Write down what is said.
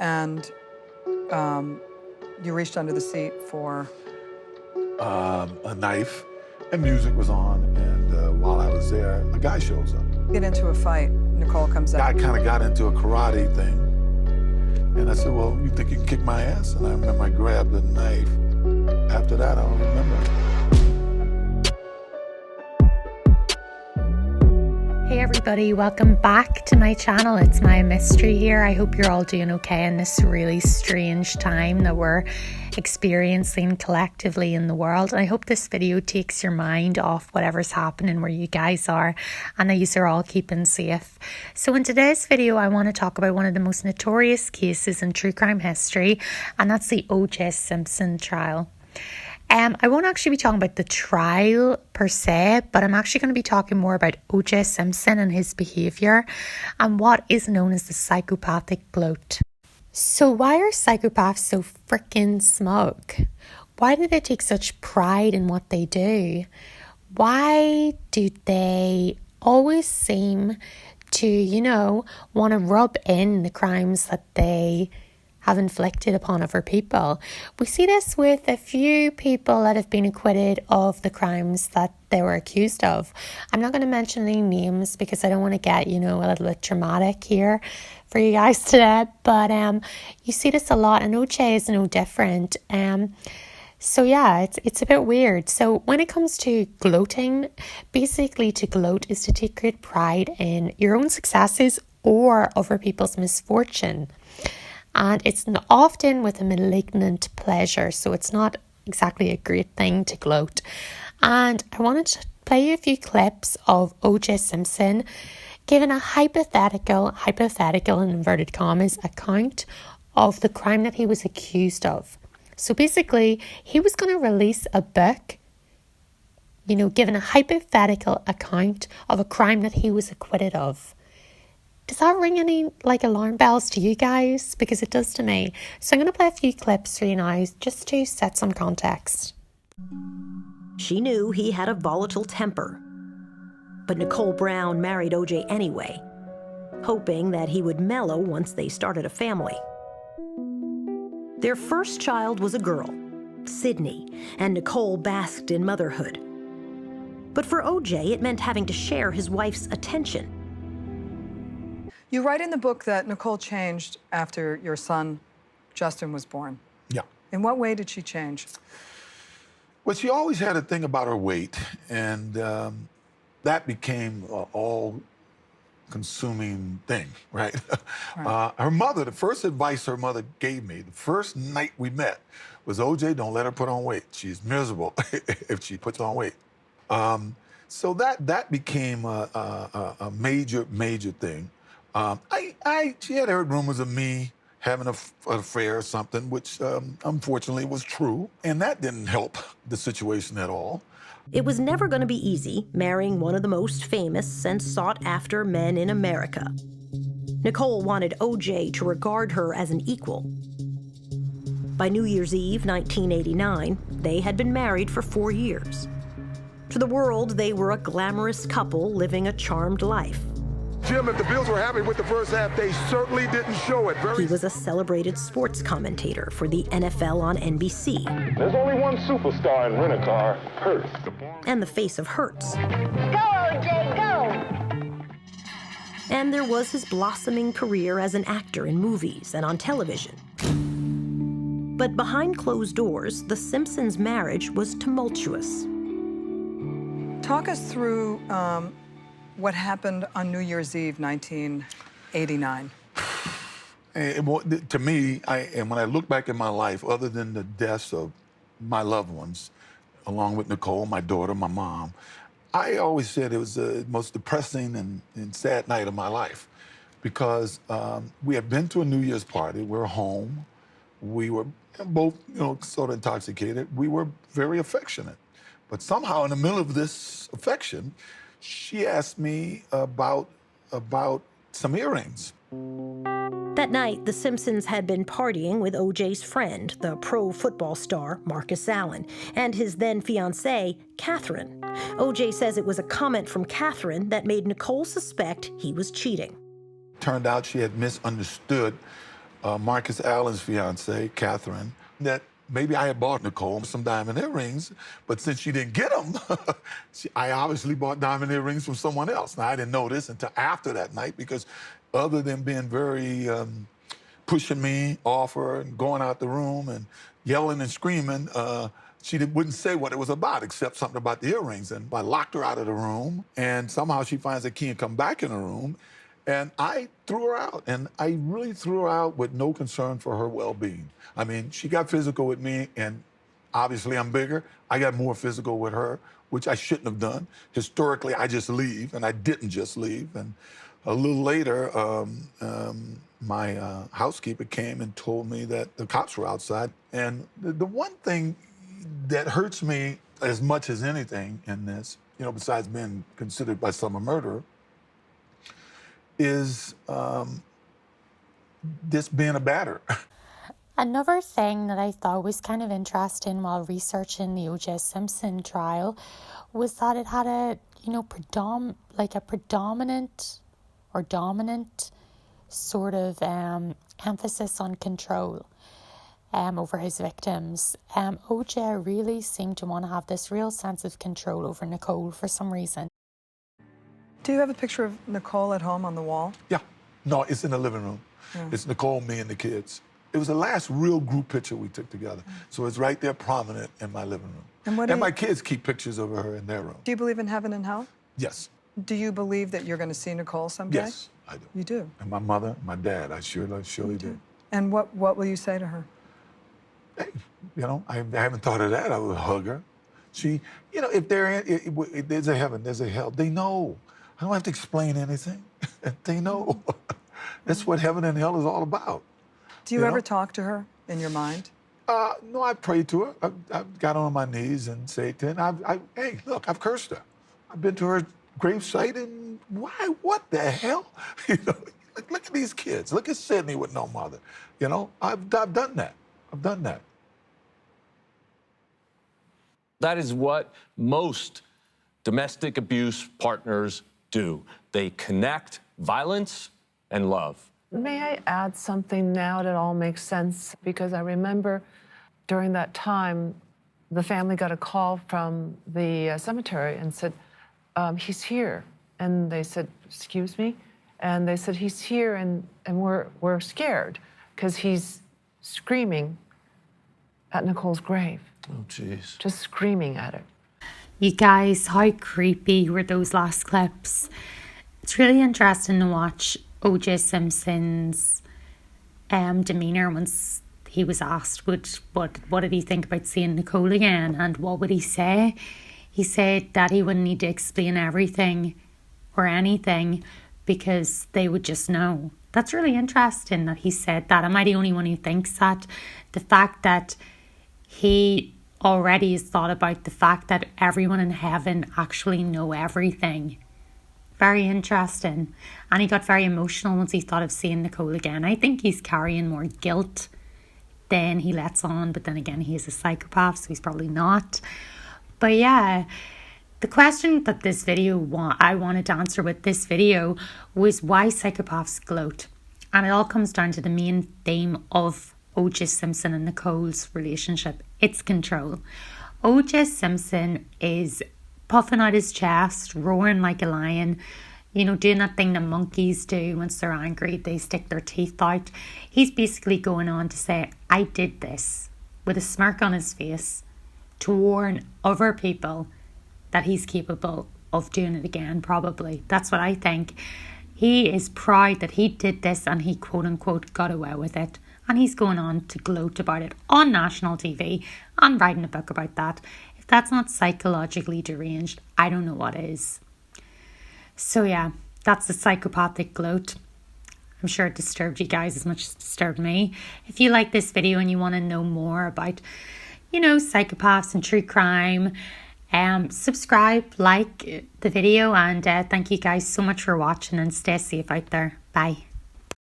and you reached under the seat for? A knife, and music was on, and while I was there, a guy shows up. Get into a fight, Nicole comes out. I kind of got into a karate thing, and I said, well, you think you can kick my ass? And I remember I grabbed the knife. After that, I don't remember. Hey everybody, welcome back to my channel. It's my mystery here. I hope you're all doing okay in this really strange time that we're experiencing collectively in the world. And I hope this video takes your mind off whatever's happening where you guys are and that you are all keeping safe. So in today's video, I want to talk about one of the most notorious cases in true crime history, and that's the OJ Simpson trial. I won't actually be talking about the trial per se, but I'm actually going to be talking more about OJ Simpson and his behaviour and what is known as the psychopathic gloat. So why are psychopaths so freaking smug? Why do they take such pride in what they do? Why do they always seem to, want to rub in the crimes that they have inflicted upon other people? We see this with a few people that have been acquitted of the crimes that they were accused of. I'm not going to mention any names because I don't want to get, a little bit dramatic here for you guys today, but you see this a lot, and OJ is no different. So yeah, it's a bit weird. So when it comes to gloating, basically to gloat is to take great pride in your own successes or other people's misfortune. And it's often with a malignant pleasure, so it's not exactly a great thing to gloat. And I wanted to play you a few clips of OJ Simpson giving a hypothetical in inverted commas, account of the crime that he was accused of. So basically, he was going to release a book, giving a hypothetical account of a crime that he was acquitted of. Does that ring any alarm bells to you guys? Because it does to me. So I'm going to play a few clips for you now just to set some context. She knew he had a volatile temper, but Nicole Brown married OJ anyway, hoping that he would mellow once they started a family. Their first child was a girl, Sydney, and Nicole basked in motherhood. But for OJ, it meant having to share his wife's attention. You write in the book that Nicole changed after your son, Justin, was born. Yeah. In what way did she change? Well, she always had a thing about her weight, and that became an all-consuming thing, right? Right. Her mother, the first advice her mother gave me, the first night we met, was, OJ, don't let her put on weight. She's miserable if she puts on weight. So that became a major thing. She had heard rumors of me having an affair or something, which unfortunately was true. And that didn't help the situation at all. It was never going to be easy marrying one of the most famous and sought-after men in America. Nicole wanted OJ to regard her as an equal. By New Year's Eve, 1989, they had been married for 4 years. To the world, they were a glamorous couple living a charmed life. Jim, if the Bills were happy with the first half, they certainly didn't show it. He was a celebrated sports commentator for the NFL on NBC. There's only one superstar in Rent-A-Car, Hurts. And the face of Hurts. Go, OJ, go! And there was his blossoming career as an actor in movies and on television. But behind closed doors, the Simpsons' marriage was tumultuous. Talk us through what happened on New Year's Eve, 1989. To me, when I look back in my life, other than the deaths of my loved ones, along with Nicole, my daughter, my mom, I always said it was the most depressing and sad night of my life, because we had been to a New Year's party. We were home. We were both, sort of intoxicated. We were very affectionate. But somehow, in the middle of this affection, she asked me about some earrings. That night, the Simpsons had been partying with OJ's friend, the pro football star Marcus Allen, and his then-fiancée, Catherine. OJ says it was a comment from Catherine that made Nicole suspect he was cheating. Turned out she had misunderstood Marcus Allen's fiance, Catherine, that maybe I had bought Nicole some diamond earrings, but since she didn't get them, I obviously bought diamond earrings from someone else. Now, I didn't know this until after that night, because other than being very pushing me off her and going out the room and yelling and screaming, she wouldn't say what it was about, except something about the earrings. And I locked her out of the room, and somehow she finds the key and come back in the room. And I threw her out, and I really threw her out with no concern for her well-being. I mean, she got physical with me, and obviously I'm bigger. I got more physical with her, which I shouldn't have done. Historically, I just leave, and I didn't just leave. And a little later, my housekeeper came and told me that the cops were outside. And the one thing that hurts me as much as anything in this, you know, besides being considered by some a murderer, is this being a batter. Another thing that I thought was kind of interesting while researching the OJ Simpson trial was that it had a, you know, predominant or dominant sort of emphasis on control over his victims. OJ really seemed to want to have this real sense of control over Nicole for some reason. Do you have a picture of Nicole at home on the wall? Yeah. No, it's in the living room. Yeah. It's Nicole, me, and the kids. It was the last real group picture we took together. So it's right there prominent in my living room. And my kids keep pictures of her in their room. Do you believe in heaven and hell? Yes. Do you believe that you're going to see Nicole someday? Yes, I do. You do? And my mother, my dad, I surely do. And what will you say to her? Hey, you know, I haven't thought of that. I would hug her. She, you know, if there's a heaven, there's a hell. They know. I don't have to explain anything. They know. That's what heaven and hell is all about. Do you ever talk to her in your mind? No, I prayed to her. I've got on my knees and said to her, hey, look, I've cursed her. I've been to her gravesite, and why? What the hell? You know, look at these kids. Look at Sydney with no mother. You know, I've done that. I've done that. That is what most domestic abuse partners do. They connect violence and love. May I add something now that all makes sense? Because I remember during that time, the family got a call from the cemetery and said, he's here. And they said, excuse me? And they said, he's here, and we're scared because he's screaming at Nicole's grave. Oh, jeez. Just screaming at it. You guys, how creepy were those last clips? It's really interesting to watch OJ Simpson's demeanour once he was asked what did he think about seeing Nicole again, and what would he say? He said that he wouldn't need to explain everything or anything because they would just know. That's really interesting that he said that. Am I the only one who thinks that? The fact that he already has thought about the fact that everyone in heaven actually know everything. Very interesting. And he got very emotional once he thought of seeing Nicole again. I think he's carrying more guilt than he lets on, but then again, he is a psychopath, so he's probably not. But yeah, the question that this video I wanted to answer with this video was why psychopaths gloat. And it all comes down to the main theme of OJ Simpson and Nicole's relationship. It's control. OJ Simpson is puffing out his chest, roaring like a lion, you know, doing that thing that monkeys do once they're angry. They stick their teeth out. He's basically going on to say, I did this, with a smirk on his face, to warn other people that he's capable of doing it again, probably. That's what I think. He is proud that he did this and he, quote unquote, got away with it. And he's going on to gloat about it on national TV and writing a book about that. If that's not psychologically deranged, I don't know what is. So yeah, that's the psychopathic gloat. I'm sure it disturbed you guys as much as it disturbed me. If you like this video and you want to know more about, you know, psychopaths and true crime, subscribe, like the video, and thank you guys so much for watching, and stay safe out there. Bye.